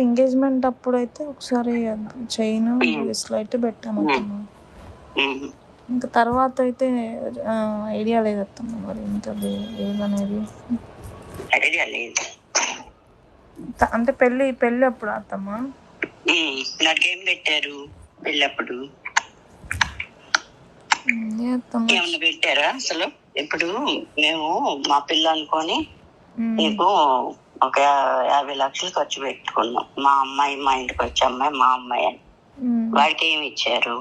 Engagement అప్పుడైతే ఒకసారి chain bracelet పెట్టాము అత్తమ్మ. ఇంకా తర్వాత అయితే ఐడియా లేదు అత్తమ్మ, మరి ఇంకా ఏదనేది ఐడియా లేదు. అంటే పెళ్ళి అప్పుడు అత్తమ్మ నాకేం పెట్టారు పెళ్ళప్పుడు? ఏమన్నా పెట్టారా అసలు? ఇప్పుడు మేము మా పిల్ల అనుకొని నీకు ఒక 50 లక్షలు ఖర్చు పెట్టుకున్నాం. మా అమ్మాయి, మా ఇంటికి వచ్చే అమ్మాయి, మా అమ్మాయి అని. వాడికి ఏమి ఇచ్చారు?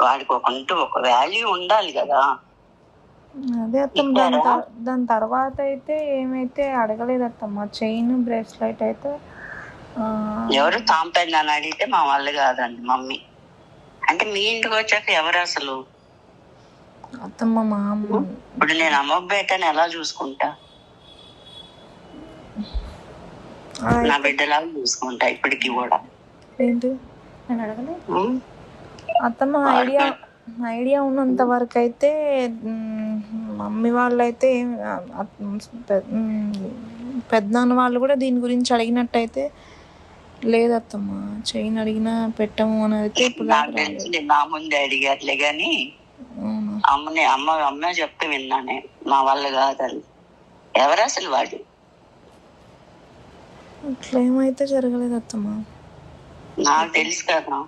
వాడికి ఒక వాల్యూ ఉండాలి కదా. అదే అత్తమ్మ, దాని తర్వాత అయితే ఏమైతే అడగలేదు అత్తమ్మ. చైన్ బ్రేస్లెట్ అయితే ఎవరు తాంపేది అని అడిగితే మా వాళ్ళు కాదండి మమ్మీ. అంటే మీ ఇంటికి వచ్చాక ఎవరు అసలు? అత్తమ్మ మా అమ్మ. ఇప్పుడు నేను అమ్మ బిడ్డని ఎలా చూసుకుంటా? నా బిడ్డలాగా చూసుకుంటా ఇప్పటికి కూడా. ఏంటి నేను అడగలేదు అత్తమ్మ. ఐడియా ఉన్నంత వరకు అయితే మమ్మీ వాళ్ళు అయితే పెద్దనాన్న వాళ్ళు కూడా దీని గురించి అడిగినట్టయితే లేదత్తమ్మ. చైన్ అడిగినా పెట్టము అని అయితే నా ముందే అడిగారులే గాని అమ్మ చెప్తే విన్నానే. మా వాళ్ళు కాదని. ఎవరు అసలు వాడు? అట్లా ఏమైతే జరగలేదు అత్తమ్మ. నాకు తెలుసు కదా.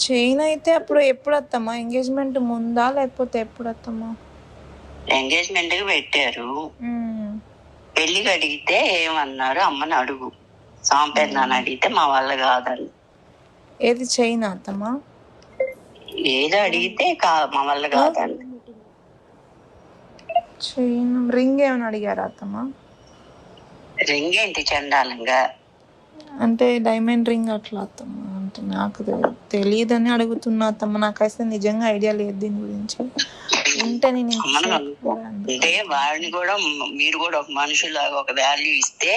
చైన్ అయితే అప్పుడు ఎప్పుడు అత్తమ్మ? ఎంగేజ్మెంట్ ముందా లేకపోతే ఎప్పుడు అత్తమ్మ? ఎంగేజ్మెంట్ కి పెట్టారు. పెళ్లికి అడిగితే ఏమన్నారు? అమ్మని అడుగు. సాంపేదనాన్ని అడిగితే మా వాళ్ళ కాదని. ఏది చైన్ అత్తమ్మ? ఏదో అడిగితే మా వాళ్ళ కాదని. చైన్ రింగ్ ఏమైనా అడిగారా అత్తమ్మ? రింగ్ ఏంటి చండాలంగా? అంటే డైమండ్ రింగ్ అట్లా అత్తమ్మ. అంటే నాకు తెలియదని అడుగుతున్నా అత్తమ్మ. నాకైతే నిజంగా ఐడియా లేదు దీని గురించి. ఉంటే నేను అంటే వాడిని కూడా మీరు కూడా ఒక మనుషులాగా ఒక వాల్యూ ఇస్తే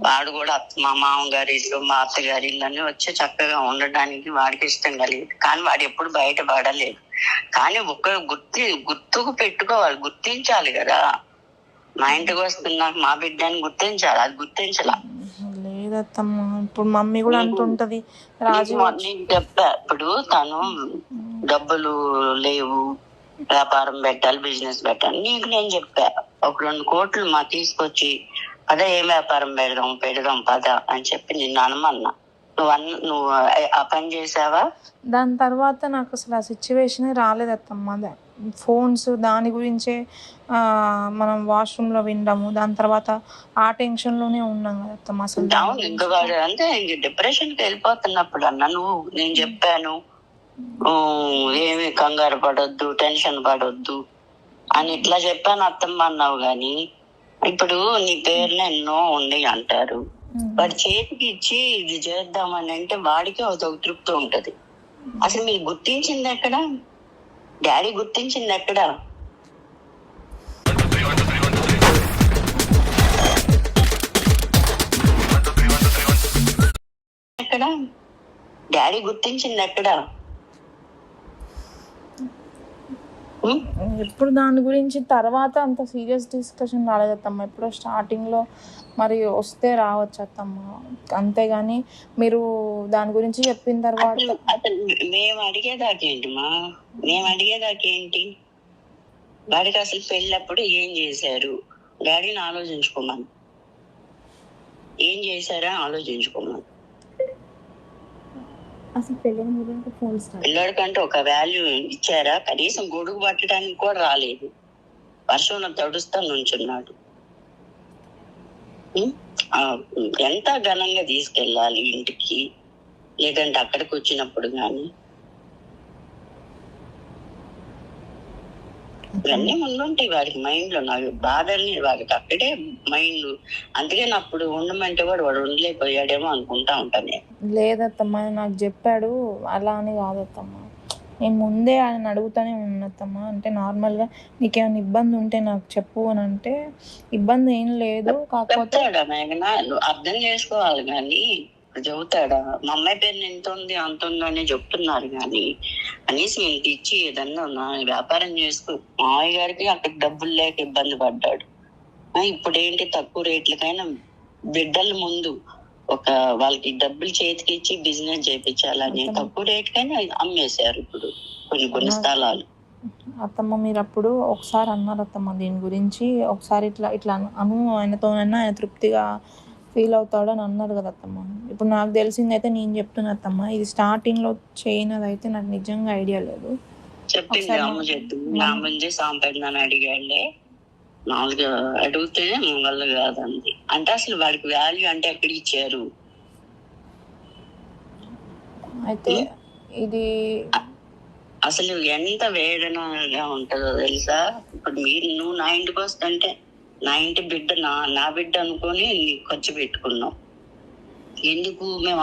వాడు కూడా మా మామగారి ఇల్లు, మా అత్తగారి ఇల్లు అని వచ్చి చక్కగా ఉండడానికి వాడికి ఇష్టం కలిగింది. కానీ వాడు ఎప్పుడు బయట పడలేదు. కానీ ఒక గుర్తుకు పెట్టుకోవాలి, గుర్తించాలి కదా. మా ఇంటికి వస్తున్నాక మా బిడ్డని గుర్తించాలి. అది గుర్తించలా. లేదత్తమ్మ. ఇప్పుడు మమ్మీ కూడా అంటుంటది రాజు. నేను చెప్పా, ఇప్పుడు తను డబ్బులు లేవు, వ్యాపారం పెట్టాలి, బిజినెస్ పెట్టాలి. నీకు నేను చెప్పా, ఒక 2 కోట్లు మా తీసుకొచ్చి అదే ఏం వ్యాపారం పెడదాం పద అని చెప్పి నిన్ను అనమన్నా. నువ్వు ఆ పని చేసావా? దాని తర్వాత నాకు అసలు ఆ సిచ్యువేషన్ రాలేదత్తమ్మ. ఫోన్స్ దాని గురించే మనం వాష్రూమ్ లో వినడము, దాని తర్వాత ఆ టెన్షన్ లోనే ఉన్నాం కదత్తమ్మ. అసలు ఇంకా అంటే డిప్రెషన్ కి వెళ్ళిపోతున్నప్పుడు అన్న నువ్వు నేను చెప్పాను ఏమి కంగారు పడొద్దు, టెన్షన్ పడొద్దు అని ఇట్లా చెప్పాను అత్తమ్మ అన్నావు. గాని ఇప్పుడు నీ పేరున ఎన్నో ఉండి అంటారు. వాడి చేతికి ఇచ్చి ఇది చేద్దామని అంటే వాడికి ఒక తృప్తి ఉంటది. అసలు మీరు గుర్తించింది ఎక్కడ? డాడీ గుర్తించింది ఎక్కడ? ఎక్కడ డాడీ గుర్తించింది ఎక్కడ? ఎప్పుడు దాని గురించి తర్వాత అంత సీరియస్ డిస్కషన్ రాలేదత్తమ్మ. ఎప్పుడో స్టార్టింగ్ లో మరి వస్తే రావచ్చు అత్తమ్మ, అంతేగాని మీరు దాని గురించి చెప్పిన తర్వాత మేము అడిగేదాకేంటి? వాడికి అసలు పెళ్ళప్పుడు ఏం చేశారు డాడీని ఆలోచించుకోమని. ఏం చేశారా ఆలోచించుకోమని. అసలు పిల్లడికంటే ఒక వాల్యూ ఇచ్చారా? కనీసం గొడుగు పట్టడానికి కూడా రాలేదు. వర్షంలో తడుస్తా నుంచున్నాడు. ఎంత ఘనంగా తీసుకెళ్ళాలి ఇంటికి, లేదంటే అక్కడికి వచ్చినప్పుడు కానీ ఇవన్నీ ముందుంటాయి వాడికి మైండ్ లో. నాకు బాధల్ని వాడికి అక్కడే మైండ్. అందుకే అప్పుడు ఉండమంటే వాడు ఉండలేకపోయాడేమో అనుకుంటా ఉంటాను. లేదత్తమ్మ, నాకు చెప్పాడు అలా అని కాదత్తమ్మ. నేను ముందే ఆయన అడుగుతానే ఉన్నత్తమ్మ. అంటే నార్మల్గా నీకేమైనా ఇబ్బంది ఉంటే నాకు చెప్పు అని అంటే, ఇబ్బంది ఏం లేదు, కాకపోతే అర్థం చేసుకోవాలి. కానీ చెబుతాడా? మా అమ్మాయి పేరు ఎంత ఉంది అంత ఉందని చెప్తున్నారు. కానీ కనీసం ఇంటి ఇచ్చి ఏదన్నా వ్యాపారం చేసుకో. మామయ్య గారికి అక్కడ డబ్బులు లేక ఇబ్బంది పడ్డాడు. ఇప్పుడు ఏంటి తక్కువ రేట్లకైనా బిడ్డల ముందు ఒక వాళ్ళకి డబ్బులు చేతికి ఇచ్చి బిజినెస్ చేయించాలని తక్కువ రేట్కైనా అమ్మేశారు ఇప్పుడు కొన్ని స్థలాలు. అత్తమ్మ మీరు అప్పుడు ఒకసారి అన్నారు అత్తమ్మ దీని గురించి, ఒకసారి ఇట్లా ఇట్లా ఆయనతోనైనా ఆయన తృప్తిగా ఫీల్ అవుతాడని అన్నారు కదా అత్తమ్మ. ఇప్పుడు నాకు తెలిసిందైతే నేను చెప్తున్నా అత్తమ్మ, ఇది స్టార్టింగ్లో చేయనదైతే నాకు నిజంగా ఐడియా లేదు. చెప్పింది అమ్మ చెప్పింది నా ముందే సాంపడినాను అడిగాడే, మామూలుగా అడిగితే వల్ల కాదండి అంటే అసలు వాడికి వాల్యూ అంటే ఎక్కడ ఇచ్చారు. అయితే ఇది అసలు ఎంత వేదనగా ఉంటుందో తెలుసా. ఇప్పుడు నువ్వు నా ఇంటికి వస్తుంటే నా ఇంటి బిడ్డ నా బిడ్డ అనుకొని ఖర్చు పెట్టుకున్నావు. ఎందుకు మేము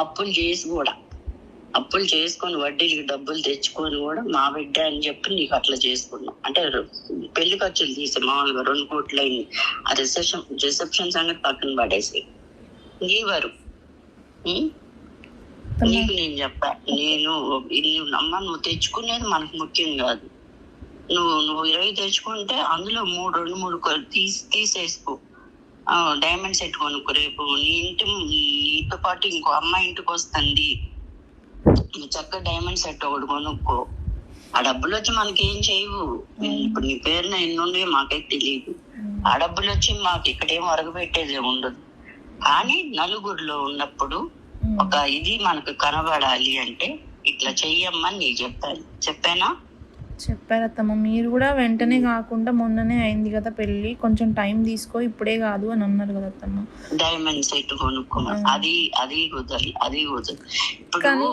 అప్పులు చేసుకొని వడ్డీలకి డబ్బులు తెచ్చుకొని కూడా మా బిడ్డ అని చెప్పి నీకు అట్లా చేసుకున్నాం. అంటే పెళ్లి ఖర్చులు తీసి మామూలుగా 2 కోట్లు అయింది. ఆ రిసెప్షన్ సంగతి పక్కన పడేసి నీవారు నీకు నేను చెప్పా, నువ్వు తెచ్చుకునేది మనకు ముఖ్యం కాదు. నువ్వు 20 తెచ్చుకుంటే అందులో 2-3 తీసేసుకో, డైమండ్ సెట్ కొనుక్కో. రేపు నీతో పాటు ఇంకో అమ్మాయి ఇంటికి వస్తుంది, చక్కగా డైమండ్ సెట్ ఒకటి కొనుక్కో. ఆ డబ్బులు వచ్చి మనకేం చేయవు. ఇప్పుడు నీ పేరున ఎన్నుండే మాకైతే తెలియదు. ఆ డబ్బులు వచ్చి మాకు ఇక్కడేం ఒరగబెట్టేది ఉండదు. కానీ నలుగురిలో ఉన్నప్పుడు ఒక ఇది మనకు కనబడాలి అంటే ఇట్లా చెయ్యమ్మని నీకు చెప్పానా? చెప్పారు అత్తమ్మ. మీరు కూడా వెంటనే కాకుండా మొన్ననే అయింది కదా పెళ్లి, కొంచెం టైం తీసుకో, ఇప్పుడే కాదు అని అన్నారు కదా అత్తమ్మ. డైమండ్ సెట్ కొనుక్కున్నాం, అది కుదరదు. ఇప్పుడు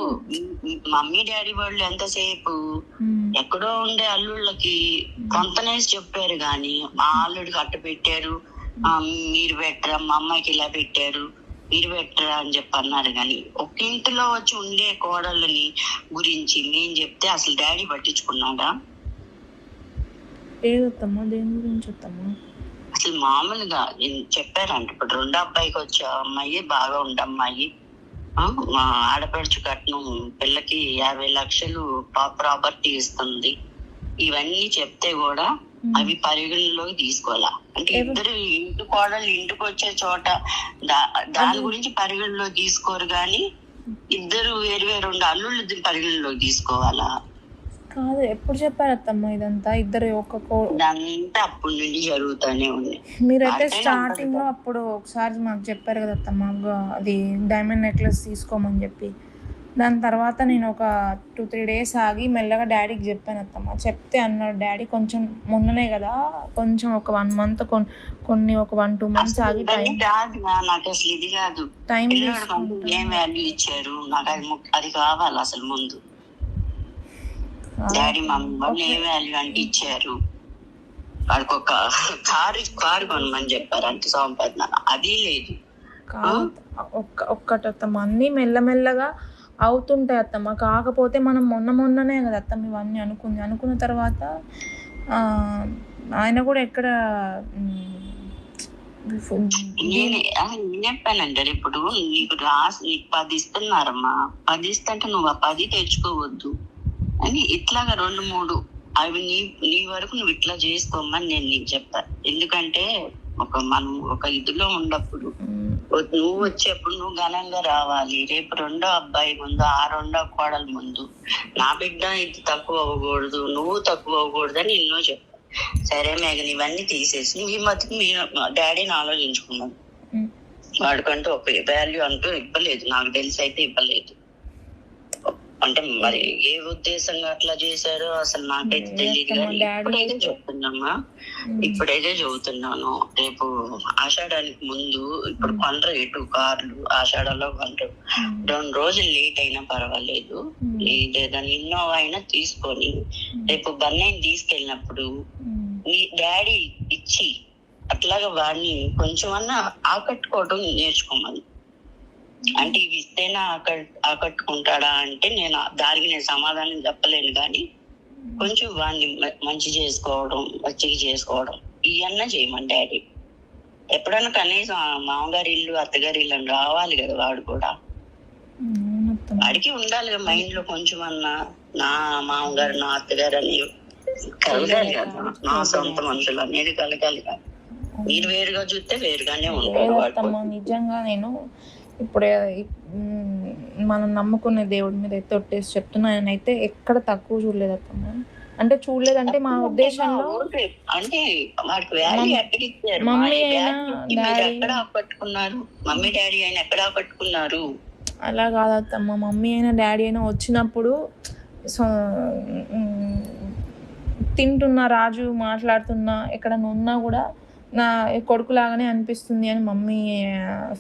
మమ్మీ డాడీ వాళ్ళు ఎంతసేపు ఎక్కడో ఉండే అల్లుళ్ళకి కొంతనేసి చెప్పారు గాని మా అల్లుడికి అట్ట పెట్టారు, మీరు పెట్టరా, మా అమ్మాయికి ఇలా పెట్టారు, మీరు పెట్టరా అని చెప్పి అన్నారు. కానీ ఒక ఇంటిలో వచ్చి ఉండే కోడళ్ళని గురించి నేను చెప్తే అసలు డాడీ పట్టించుకున్నాడా? దేని గురించి అసలు మామూలుగా చెప్పారంట. ఇప్పుడు 2వ అబ్బాయికి వచ్చే అమ్మాయి బాగా ఉండే అమ్మాయి, మా ఆడపడుచు కట్నం పిల్లకి 50 లక్షలు ప్రాపర్టీ ఇస్తుంది. ఇవన్నీ చెప్తే కూడా అవి పరిగణలోకి తీసుకోవాలా. అంటే ఇద్దరు ఇంటి కోడలు ఇంటికి వచ్చే చోట దాని గురించి పరిగణలోకి తీసుకోరు, కానీ ఇద్దరు వేరు 2 అల్లుళ్ళు పరిగణలోకి తీసుకోవాలా? కాదు, ఎప్పుడు చెప్పారు అత్తమ్మ ఇదంతా? ఇద్దరు ఇదంతా అప్పటి నుండి జరుగుతూనే ఉంది. మీరైతే స్టార్టింగ్ లో అప్పుడు ఒకసారి మాకు చెప్పారు కదా అత్తమ్మ, అది డైమండ్ నెక్లెస్ తీసుకోమని చెప్పి. దాని తర్వాత నేను ఒక 2-3 డేస్ ఆగి మెల్లగా డాడీకి చెప్పాను అత్తమ్మ. చెప్తే అన్నాడు డాడీ, కొంచెం మొన్ననే కదా, కొంచెం ఒక 1 మంత్ ఒక 1-2 మంత్స్ ఆగి నాకు అసలు ఇది కాదు, టైం ఏం వాల్యూ ఇచ్చారు నాకు అది కావాలి అసలు. ముందు డాడీ మమ్మీ ఏ వాల్యూ అంటే ఇచ్చారు, వాడికి ఒక కారు కొనమని చెప్పారు అంటే సంపాదన అది లేదు. ఒక్కటి అత్తమ్మ, అన్నీ మెల్లమెల్లగా అవుతుంటాయి అత్తమ్మ. కాకపోతే మనం మొన్ననే కదా అత్తమ్మ ఇవన్నీ అనుకున్న తర్వాత ఆయన కూడా ఎక్కడ చెప్పానంటే ఇప్పుడు నీకు 10 ఇస్తున్నారమ్మా, 10 ఇస్తుంటే నువ్వు 10 తెచ్చుకోవద్దు అని ఇట్లాగా 2-3 అవి నీ వరకు నువ్వు ఇట్లా చేసుకోమని నేను నీకు చెప్పాను. ఎందుకంటే మనం ఒక ఇదిలో ఉన్నప్పుడు నువ్వు వచ్చేప్పుడు నువ్వు ఘనంగా రావాలి. రేపు 2వ అబ్బాయి ముందు, ఆ 2వ కోడల ముందు నా బిడ్డ ఇది తక్కువ అవ్వకూడదు, నువ్వు తక్కువ అవ్వకూడదు అని ఎన్నో చెప్పాను. సరే మేఘన్ ఇవన్నీ తీసేసి ఈ మధ్య మీ డాడీని ఆలోచించుకున్నాను. వాడికంటూ ఒక వాల్యూ అంటూ ఇవ్వలేదు, నాకు తెలిసి అయితే ఇవ్వలేదు. అంటే మరి ఏ ఉద్దేశంగా అట్లా చేశారో అసలు నాకైతే తెలియదు. కానీ ఇప్పుడైతే చెబుతున్నాను, రేపు ఆషాఢానికి ముందు ఇప్పుడు కొనరు ఎటు కార్లు, ఆషాఢంలో కొనరు. 2 రోజులు లేట్ అయినా పర్వాలేదు, ఏదైనా ఇన్నోవా అయినా తీసుకొని రేపు బన్నైని తీసుకెళ్ళినప్పుడు మీ డాడీ ఇచ్చి అట్లాగా వాడిని కొంచెం అన్నా ఆకట్టుకోవడం నేర్చుకోమని. అంటే ఇవి ఇస్తేనే ఆకట్టుకుంటాడా అంటే దానికి నేను సమాధానం చెప్పలేను. కానీ కొంచెం వాడిని మంచి చేసుకోవడం, మంచిగా చేసుకోవడం ఇవన్నా చేయమని డాడీ. ఎప్పుడన్నా కనీసం మామగారి ఇల్లు, అత్తగారి ఇల్లు అని రావాలి కదా. వాడు కూడా వాడికి ఉండాలి కదా మైండ్ లో కొంచెం అన్నా, నా మామగారు నా అత్తగారు అని కలగాలి కదా, నా సొంత మనుషులు అనేది కలగాలి కదా. మీరు వేరుగా చూస్తే వేరుగానే ఉంటారు లేదత్తమ్మ, నిజంగా నేను ఇప్పుడే మనం నమ్ముకునే దేవుడి మీద అయితే ఒట్టేసి చెప్తున్నా, నేనైతే ఎక్కడ తక్కువ చూడలేదత్తమ్మ. అంటే చూడలేదంటే మా ఉద్దేశంలో అంటే వాడికి వాల్యూ ఎక్కడ ఇచ్చారు? మమ్మీ అయినా డాడీ ఎక్కడ ఆపట్టుకున్నారు? మమ్మీ డాడీ అయినా ఎక్కడ ఆపట్టుకున్నారు? అలా కాదత్తమ్మ, మమ్మీ అయినా డాడీ అయినా వచ్చినప్పుడు సో తింటున్నా, రాజు మాట్లాడుతున్నా, ఎక్కడన్నా ఉన్నా కూడా నా కొడుకులాగానే అనిపిస్తుంది అని మమ్మీ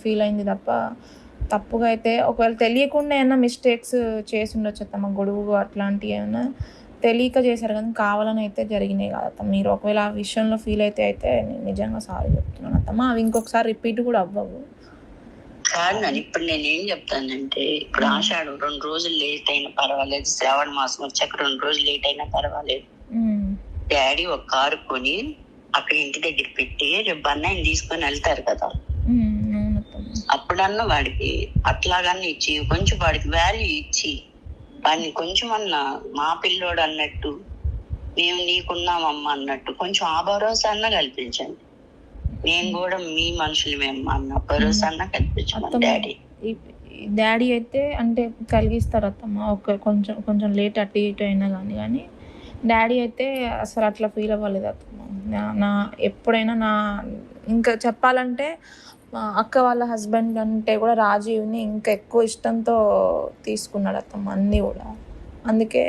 ఫీల్ అయింది తప్ప, తప్పుగా అయితే ఒకవేళ తెలియకుండా ఏమైనా మిస్టేక్స్ చేసి ఉండొచ్చు అత్తమ్మ, గొడుగు అట్లాంటివి ఏమైనా తెలియక చేశారు కానీ కావాలని అయితే జరిగినాయి కాదత్తమ్మ. మీరు ఒకవేళ ఆ విషయంలో ఫీల్ అయితే నేను నిజంగా సారీ చెప్తున్నాను అత్తమ్మ. అవి ఇంకొకసారి రిపీట్ కూడా అవ్వవు. కాదు నన్ను ఇప్పుడు నేనేం చెప్తానంటే, ఇప్పుడు ఆషాఢం 2 రోజులు లేట్ అయినా పర్వాలేదు, శ్రావణ మాసం వచ్చాక 2 రోజులు లేట్ అయినా పర్వాలేదు, డాడీ ఒక కారు కొని అక్కడ ఇంటి దగ్గర పెట్టి రేపు అన్నయ్యని తీసుకొని వెళ్తారు కదా, అప్పుడన్నా వాడికి అట్లాగన్నా ఇచ్చి కొంచెం వాడికి వాల్యూ ఇచ్చి వాడిని కొంచెం అన్నా మా పిల్లోడు అన్నట్టు, మేము నీకున్నామమ్మా అన్నట్టు కొంచెం ఆ భరోసా అన్నా కల్పించండి. నేను కూడా మీ మనుషులు మేము అన్న భరోసా అన్నా కల్పించాను. డాడీ అయితే అంటే కలిగిస్తారు అత్తమ్మ, ఒక కొంచెం లేట్ అటు ఇటు అయినా కానీ డాడీ అయితే అసలు అట్లా ఫీల్ అవ్వలేదు అత్తమ్మ. నా ఎప్పుడైనా ఇంకా చెప్పాలంటే అక్క వాళ్ళ హస్బెండ్ అంటే కూడా రాజీవ్ని ఇంకా ఎక్కువ ఇష్టంతో తీసుకున్నాడు అత్తమ్మ అన్నీ కూడా. అందుకే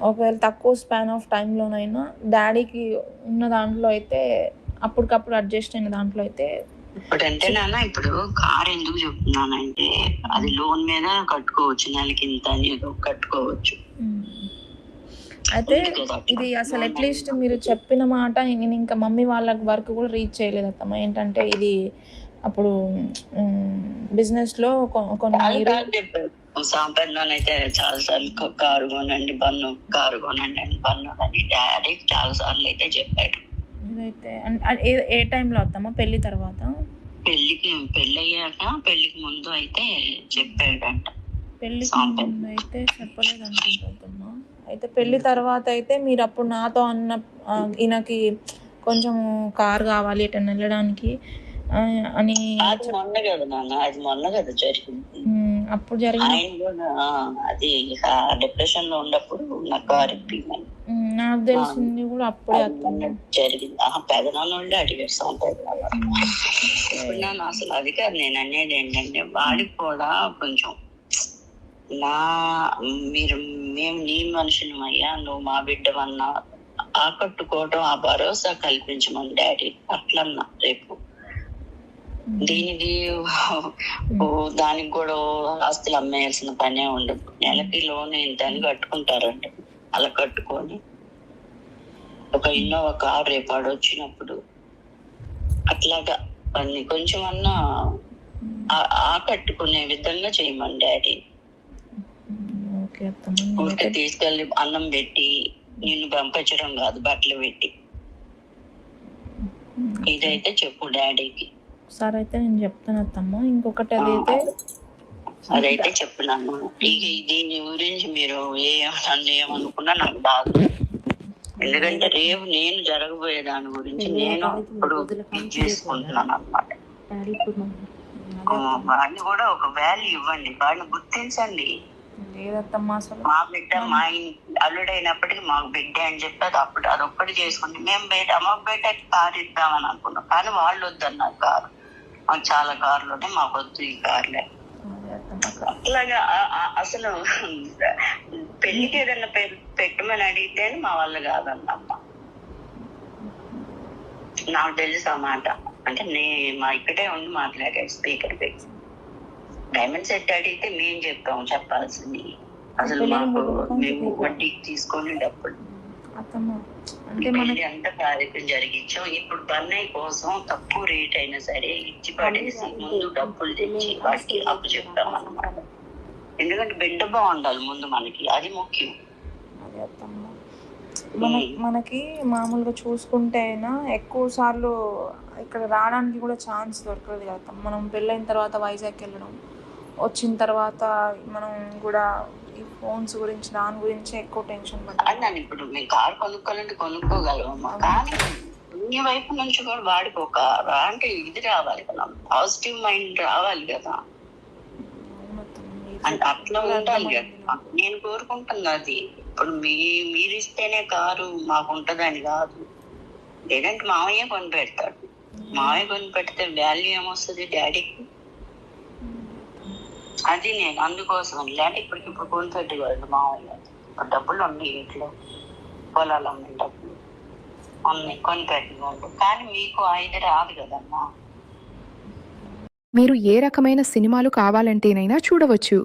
ఒకవేళ తక్కువ స్పాన్ ఆఫ్ టైంలోనైనా డాడీకి ఉన్న దాంట్లో అయితే అప్పటికప్పుడు అడ్జస్ట్ అయిన దాంట్లో అయితే ఇప్పుడు అంటే నాన్న, ఇప్పుడు కార్ ఎందుకు చెప్తున్నానంటే అది లోన్ మీద కట్టుకోవచ్చు, నెలకి ఇంత అని కట్టుకోవచ్చు. అయితే ఇది అసలు అట్లీస్ట్ మీరు చెప్పిన మాట నేను ఇంకా మమ్మీ వాళ్ళ వరకు కూడా రీచ్ చేయలేదు అత్తమ్మ. ఏంటంటే ఇది అప్పుడు బిజినెస్లో కొన్ని సాంప్రదాయం అయితే చాలా సార్లు కారు కొనండి కారు కొనండి అని అని డాడీ చాలా సార్లు అయితే చెప్పాడు. ఇదైతే ఏ టైంలో వస్తామా? పెళ్లి తర్వాత, పెళ్ళయ్యాక పెళ్లికి ముందు అయితే చెప్పాడంట. పెళ్లికి ముందు అయితే చెప్పలేదు అనుకుంటున్నా. అయితే పెళ్లి తర్వాత అయితే మీరు అప్పుడు నాతో అన్న ఈయనకి కొంచెం కార్ కావాలి ఎటన్నా వెళ్ళడానికి అని, మొన్న కదా నాన్న, అది మొన్న కదా జరిగింది. అప్పుడు జరిగింది. అది డిప్రెషన్ లో ఉన్నప్పుడు నాకు కార్ ఇప్పింది. నాకు తెలిసింది కూడా అప్పుడే జరిగింది. పెదనాన్న వాళ్ళే అడిగారు సాంప్రదాయం. ఇప్పుడు నన్ను అసలు అది కాదు నేను అనేది ఏంటంటే, వాడికి కూడా కొంచెం మేము నీ మనుషులం అయ్యా, నువ్వు మా బిడ్డవన్నా ఆకట్టుకోవడం, ఆ భరోసా కల్పించమని డాడీ అట్లన్నా. రేపు దీనికి దానికి కూడా ఆస్తులు అమ్మేయాల్సిన పనే ఉండదు. నెలకి లోన్ ఇంత అని కట్టుకుంటారంట. అలా కట్టుకొని ఒక ఇన్నోవా కార్ రేపు వచ్చినప్పుడు అట్లాగా అన్ని కొంచెం అన్నా ఆకట్టుకునే విధంగా చేయమని డాడీ. ఊరికే తీసుకెళ్ళి అన్నం పెట్టి నిన్ను పంపించడం కాదు, బట్టలు పెట్టి. ఇదైతే చెప్పు డాడీకి. సరే అయితే నేను చెప్తాను అత్తమ్మ. ఇంకొకటి అదైతే చెప్పున్నాను. దీని గురించి మీరు ఏమనుకున్నా నాకు బాధ, ఎందుకంటే రేపు నేను జరగబోయే దాని గురించి నేను ఇప్పుడు చేసుకుంటున్నాను అన్నమాట. వాడిని కూడా ఒక వాల్యూ ఇవ్వండి, వాడిని గుర్తించండి. లేదత్తమ్మా, అసలు మా బిడ్డ మా అల్లుడైనప్పటికీ మాకు బిడ్డ అని చెప్పి అప్పుడు అదొక్కటి చేసుకుంటే మేము బయట అమ్మ బయటకి కారు ఇద్దామని అనుకున్నాం, కానీ వాళ్ళు వద్దన్నారు కారు. మాకు చాలా కార్లు ఉన్నాయి, మాకు వద్దు ఈ కార్లే. అట్లాగా అసలు పెళ్లికి ఏదైనా పెట్టమని అడిగితే మా వాళ్ళు కాదన్నమ్మ. నాకు తెలుసు ఆ మాట. అంటే మా ఇక్కడే ఉండి మాట్లాడాడు స్పీకర్ పెట్టి. డైమండ్ సెట్ అడిగితే మేము చెప్తాము చెప్పాల్సింది. అసలు మాకు మేము వడ్డీకి తీసుకొని డబ్బులు అంత కార్యక్రమం జరిగించాం. ఇప్పుడు బన్నయ్య కోసం తక్కువ రేట్ అయినా సరే ఇచ్చి పడేసి ముందు డబ్బులు తెచ్చి వాటికి అప్పు చెప్తాం అన్నమాట. ఎందుకంటే బిడ్డ బాగుండాలి ముందు, మనకి అది ముఖ్యం. మనకి మామూలుగా చూసుకుంటే అయినా ఎక్కువ సార్లు ఇక్కడ రావడానికి కూడా ఛాన్స్ దొరకదు కదా. మనం పెళ్ళైన తర్వాత వైజాగ్ వెళ్ళడం, వచ్చిన తర్వాత మనం కూడా ఈ ఫోన్స్ గురించి దాని గురించి ఎక్కువ టెన్షన్ పడ్డాను. ఇప్పుడు మేము కార్ కొనుక్కోవాలంటే కొనుక్కోగలమమ్మా, కానీ నీ వైపు నుంచి కూడా వాడికి ఒక అంటే ఇది రావాలి కదా, పాజిటివ్ మైండ్ రావాలి కదా, అంటే అట్లా ఉండాలి కదా. నేను కోరుకుంటున్నది ఇప్పుడు మీరు ఇస్తేనే కారు మాకు ఉంటదని కాదు, లేదంటే మామయ్య కొని పెడతాడు. మామయ్య కొని పెడితే వాల్యూ ఏమొస్తుంది డాడీకి, అది నేను అందుకోసం. లేదంటే ఇప్పుడు కొని పెట్టేవాళ్ళు మామయ్య, డబ్బులు ఉన్నాయి ఇంట్లో, పొలాలు అమ్మిన డబ్బులు ఉన్నాయి, కొని పెట్టేవాళ్ళు. కానీ మీకు ఐదు రాదు కదమ్మా. మీరు ఏ రకమైన సినిమాలు కావాలంటేనైనా చూడవచ్చు.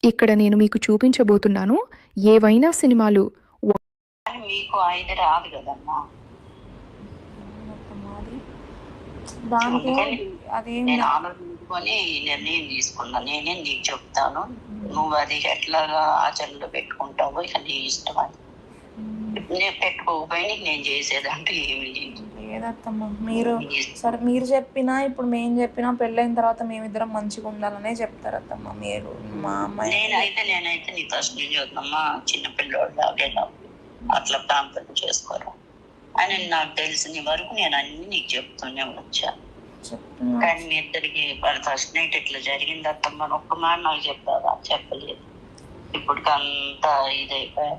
ఇక్కడ నేను మీకు చూపించబోతున్నాను ఏవైనా సినిమాలు. కానీ మీకు ఐదు రాదు కదమ్మా. దానికి నేను ఆలోచించుకొని నిర్ణయం తీసుకున్నా. నేనే నీకు చెప్తాను, నువ్వు అది ఎట్లాగా ఆచరణలో పెట్టుకుంటావో ఇక నీ ఇష్టం. అది నేను పెట్టుకోకపోయినా నేను చేసేదంటూ ఏమి లేదు. లేదత్తమ్మా, మీరు సరే మీరు చెప్పినా ఇప్పుడు మేము చెప్పినా పెళ్ళైన తర్వాత మేమిద్దరం మంచిగా ఉండాలనే చెప్తారత్తమ్మా మీరు. మా అమ్మాయి నేనైతే నీ ఫస్ట్ నుంచి వద్దమ్మా, చిన్నపిల్లోళ్ళు లాగేలా అట్లా ప్రాంతం చేసుకోరు అని నాకు తెలిసిన వరకు నేను అన్ని నీకు చెప్తూనే వచ్చా. కానీ మీ ఇద్దరికి ఫస్ట్ నైట్ ఇట్లా జరిగింది అత్తమ్మ ఒక్క మాట నాకు చెప్పావా? చెప్పలేదు. ఇప్పటికి అంతా ఇదైపోయా.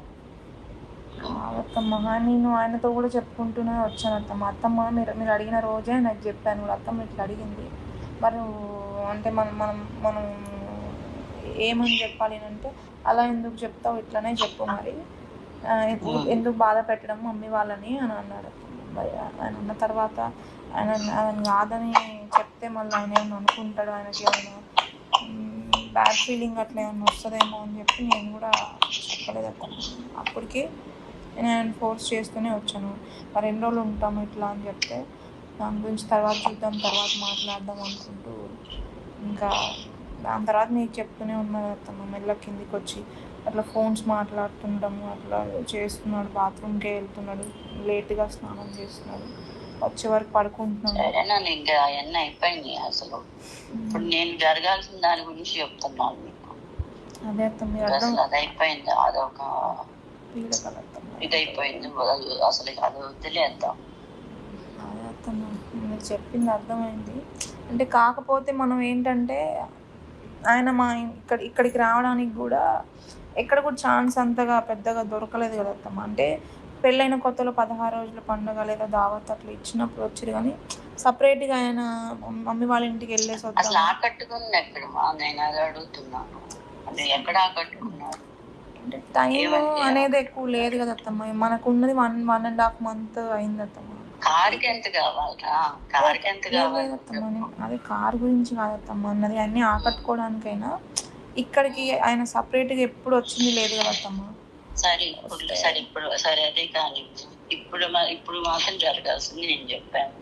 అత్తమ్మ నేను ఆయనతో కూడా చెప్పుకుంటూనే వచ్చాను అత్తమ్మ. అత్తమ్మ మీరు అడిగిన రోజే నాకు చెప్పాను కూడా, అత్తమ్మ ఇట్లా అడిగింది మరి అంటే మనం ఏమని చెప్పాలి అంటే, అలా ఎందుకు చెప్తావు, ఇట్లానే చెప్పు మరి, ఎందుకు బాధ పెట్టడం మమ్మీ వాళ్ళని అని అన్నాడు. ఆయన అన్న తర్వాత ఆయన కాదని చెప్తే మళ్ళీ ఆయన ఏమన్నా అనుకుంటాడు, ఆయనకి ఏమైనా బ్యాడ్ ఫీలింగ్ అట్లా ఏమన్నా వస్తుందేమో అని చెప్పి నేను కూడా చెప్పలేదు అత్తమ్మ. అప్పటికి నేను ఆయన ఫోర్స్ చేస్తూనే వచ్చాను. మరి 2 రోజులు ఉంటాము ఇట్లా అని చెప్తే, దాని గురించి తర్వాత చూద్దాం, తర్వాత మాట్లాడదాం అనుకుంటూ ఇంకా దాని తర్వాత నీకు చెప్తూనే ఉన్నాను అత్తమ్మ. మెల్ల కిందికి వచ్చి అట్లా ఫోన్స్ మాట్లాడుతుండము అట్లా చేస్తున్నాడు, బాత్రూమ్కే వెళ్తున్నాడు, లేట్గా స్నానం చేస్తున్నాడు, వచ్చే వరకు పడుకుంటున్నాడు. ఇంకా అవన్నీ అయిపోయింది. అసలు ఇప్పుడు నేను జరగాల్సిన దాని గురించి చెప్తున్నాను మీకు. అదే అత్తమ్మ అసలు అది అయిపోయింది, అదొక ఇదైపోయింది అసలు. అది వదిలేద్దాం. అదే అత్తమ్మ మీరు చెప్పింది అర్థమైంది. అంటే కాకపోతే మనం ఏంటంటే ఆయన మా ఇక్కడికి రావడానికి కూడా ఎక్కడ కూడా ఛాన్స్ అంతగా పెద్దగా దొరకలేదు కదా అత్తమ్మ. అంటే పెళ్ళైన కొత్తలో 16 రోజుల పండుగ లేదా దావత్ అట్లా ఇచ్చినప్పుడు వచ్చారు, కానీ సపరేట్గా ఆయన మమ్మీ వాళ్ళ ఇంటికి వెళ్ళేసి వద్దాం. అసలు ఆకట్టుకుంది ఎక్కడ? నేను అది అడుగుతున్నాను, అది ఎక్కడ ఆకట్టుకున్నారు? అంటే టైం అనేది ఎక్కువ లేదు కదా అత్తమ్మ, మనకు ఉన్నది 1.5 month అయింది అత్తమ్మ. కార్కి ఎంత కావాలరా? కార్కి ఎంత కావాలి అత్తమ్మ? అదే కార్ గురించి కాదత్తమ్మ అన్నది, అన్ని ఆకట్టుకోవడానికైనా ఇక్కడికి ఆయన సపరేట్గా ఎప్పుడు వచ్చింది లేదు కదా అత్తమ్మ. సరే అదే కానీ ఇప్పుడు మాత్రం జరగాల్సింది నేను చెప్పాను.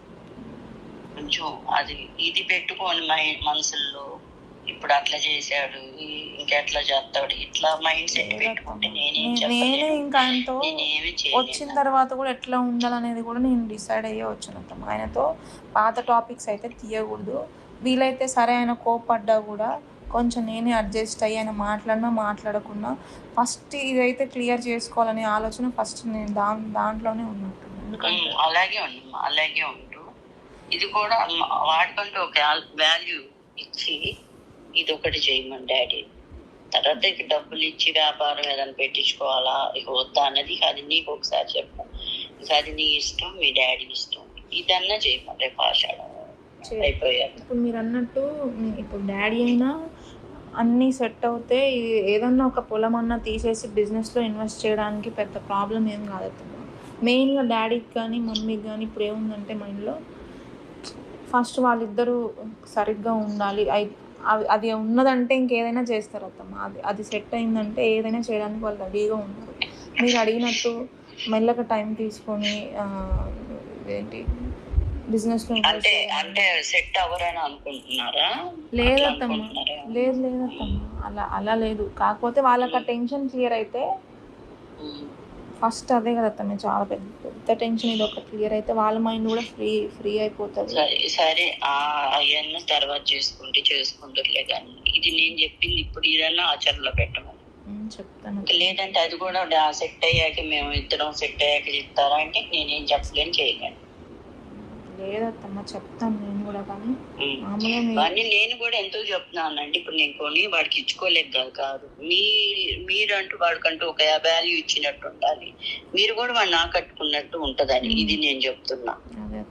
కొంచెం అది ఇది పెట్టుకోని మనసుల్లో ఇప్పుడు అట్లా చేశాడు ఇంకెట్లా చేస్తాడు ఇట్లా మైండ్ సెట్ పెట్టుకుంటే నేనే ఇంకా ఆయనతో వచ్చిన తర్వాత కూడా ఎట్లా ఉండాలనేది కూడా నేను డిసైడ్ అయ్యే వచ్చాను అత్తమ్మ. ఆయనతో పాత టాపిక్స్ అయితే తీయకూడదు, వీలైతే సరే ఆయన కోపడ్డా కూడా కొంచెం నేనే అడ్జస్ట్ అయ్యి ఆయన మాట్లాడకుండా ఫస్ట్ ఇదైతే క్లియర్ చేసుకోవాలనే ఆలోచన ఫస్ట్ నేను దాంట్లోనే ఉన్నట్టు. అలాగే ఉండు. ఇది కూడా వాటికంటూ ఒక వాల్యూ ఇచ్చి ఇది ఒకటి చేయమని డాడీ, తర్వాత ఇక డబ్బులు ఇచ్చి వ్యాపారం ఏదైనా పెట్టించుకోవాలా ఇక వద్దా అన్నది అది నీకు ఒకసారి చెప్పాను. ఇక అది నీ ఇష్టం, మీ డాడీ ఇష్టం, ఇదన్నా చేయమని రేపు ఆషాఢం అయిపోయారు. ఇప్పుడు మీరు అన్నట్టు ఇప్పుడు డాడీ అయినా అన్నీ సెట్ అవుతే ఏదన్నా ఒక పొలం అన్నా తీసేసి బిజినెస్లో ఇన్వెస్ట్ చేయడానికి పెద్ద ప్రాబ్లం ఏం కాదమ్మా. మెయిన్గా డాడీకి కానీ మమ్మీకి కానీ ఇప్పుడు ఏముందంటే మైండ్లో ఫస్ట్ వాళ్ళిద్దరూ సరిగ్గా ఉండాలి, అది ఉన్నదంటే ఇంకేదైనా చేస్తారు అత్తమ్మ. అది సెట్ అయిందంటే ఏదైనా చేయడానికి వాళ్ళు రెడీగా ఉన్నారు. మీరు అడిగినట్టు మెల్లగా టైం తీసుకొని ఏంటి బిజినెస్లో అంటే సెట్ అవ్వరని అనుకుంటున్నారా? లేదత్తమ్మ, అలా లేదు. కాకపోతే వాళ్ళకి ఆ టెన్షన్ క్లియర్ అయితే ఫస్ట్ అదే కదత్తమ్మ చాలా పెద్ద టెన్షన్, ఇది ఒక క్లియర్ అయితే వాళ్ళ మైండ్ కూడా ఫ్రీ అయిపోతుంది. సరే అవన్నీ తర్వాత చేసుకుంటారులే కానీ ఇది నేను చెప్పింది ఇప్పుడు ఇదన్నా ఆచరణలో పెట్టమని చెప్తాను. లేదంటే అది కూడా సెట్ అయ్యాక మేము ఇద్దరం సెట్ అయ్యాక చెప్తారా అంటే నేనేం చెప్పలేను, చేయలేను. లేదత్తమ్మ చెప్తాను నేను కూడా, కానీ ఉమ్. మామూలుగా కానీ నేను కూడా ఎంతో చెప్తున్నానండి. ఇప్పుడు నేను కొని వాడికి ఇచ్చుకోలేక కాదు, మీరంటూ వాడికంటూ ఒక వాల్యూ ఇచ్చినట్టు ఉండాలి, మీరు కూడా వాడిని ఆకట్టుకున్నట్టు ఉంటదని ఇది నేను చెప్తున్నా.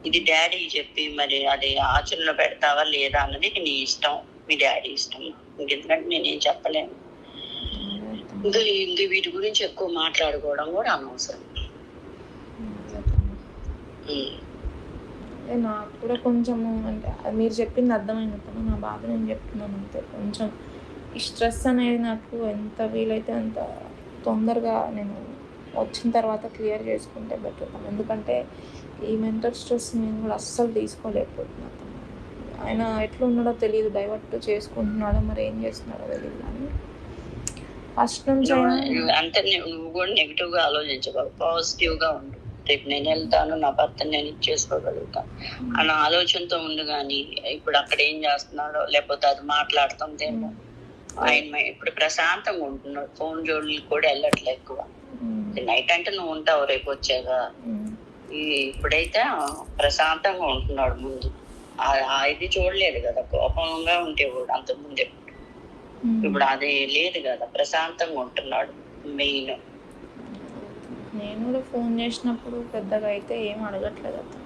ఇది డాడీ చెప్పి మరి అది ఆచరణలో పెడతావా లేదా అన్నది నీ ఇష్టం, మీ డాడీ ఇష్టం. ఎందుకంటే నేనేం చెప్పలేను. ఇంకా వీటి గురించి ఎక్కువ మాట్లాడుకోవడం కూడా అనవసరం. నాకు కూడా కొంచెము అంటే మీరు చెప్పింది అర్థమైంది కదా, నా బాధ నేను చెప్తున్నాను అంతే. కొంచెం ఈ స్ట్రెస్ అనేది నాకు ఎంత వీలైతే అంత తొందరగా నేను వచ్చిన తర్వాత క్లియర్ చేసుకుంటే బెటర్. ఎందుకంటే ఈ మెంటల్ స్ట్రెస్ నేను కూడా అస్సలు తీసుకోలేకపోతున్నాను. ఆయన ఎట్లా ఉన్నాడో తెలియదు, డైవర్ట్ చేసుకుంటున్నాడో మరి ఏం చేస్తున్నాడో తెలియదు. కానీ ఫస్ట్ నుంచి అంటే నువ్వు కూడా నెగిటివ్ గా ఆలోచించగలవు, పాజిటివ్ గా ఉండు. రేపు నేను వెళ్తాను, నా భర్తను నేను ఇచ్చేసుకోగలుగుతాను అన్న ఆలోచనతో ఉండు. కానీ ఇప్పుడు అక్కడ ఏం చేస్తున్నాడో, లేకపోతే అది మాట్లాడుతుందేమో. ఆయన ఇప్పుడు ప్రశాంతంగా ఉంటున్నాడు, ఫోన్ జోడులు కూడా వెళ్ళట్లే ఎక్కువ. నైట్ అంటే నువ్వు ఉంటావు రేపు వచ్చాగా, ఇప్పుడైతే ప్రశాంతంగా ఉంటున్నాడు. ముందు ఇది చూడలేదు కదా, కోపంగా ఉంటే కూడా అంత ముందే. ఇప్పుడు అది లేదు కదా, ప్రశాంతంగా ఉంటున్నాడు మెయిన్. నేను కూడా ఫోన్ చేసినప్పుడు పెద్దగా అయితే ఏం అడగట్లేదు అతను.